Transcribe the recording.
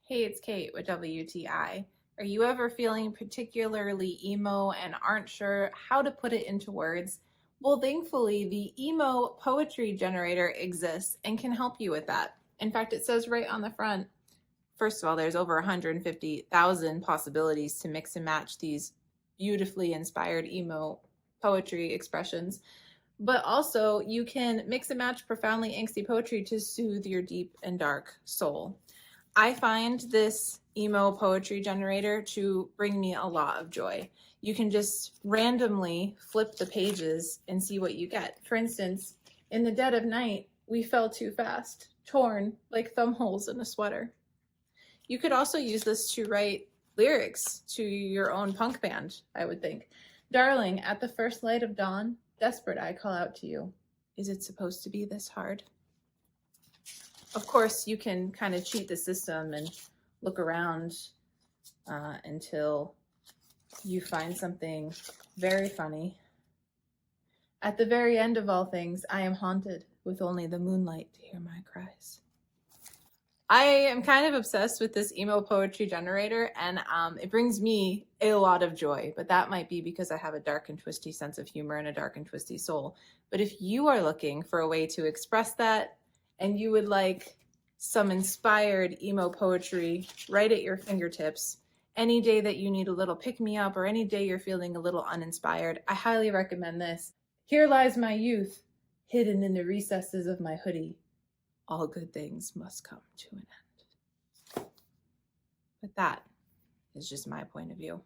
Hey, it's Kate with WTI. Are you ever feeling particularly emo and aren't sure how to put it into words? Well, thankfully, the Emo Poetry Generator exists and can help you with that. In fact, it says right on the front, first of all, there's over 150,000 possibilities to mix and match these beautifully inspired emo poetry expressions. But also, you can mix and match profoundly angsty poetry to soothe your deep and dark soul. I find this emo poetry generator to bring me a lot of joy. You can just randomly flip the pages and see what you get. For instance, in the dead of night, we fell too fast, torn like thumb holes in a sweater. You could also use this to write lyrics to your own punk band, I would think. Darling, at the first light of dawn, desperate I call out to you. Is it supposed to be this hard? Of course, you can kind of cheat the system and look around until you find something very funny. At the very end of all things, I am haunted with only the moonlight to hear my cries. I am kind of obsessed with this emo poetry generator, and it brings me a lot of joy, but that might be because I have a dark and twisty sense of humor and a dark and twisty soul. But if you are looking for a way to express that, and you would like some inspired emo poetry right at your fingertips, any day that you need a little pick-me-up or any day you're feeling a little uninspired, I highly recommend this. Here lies my youth, hidden in the recesses of my hoodie. All good things must come to an end. But that is just my point of view.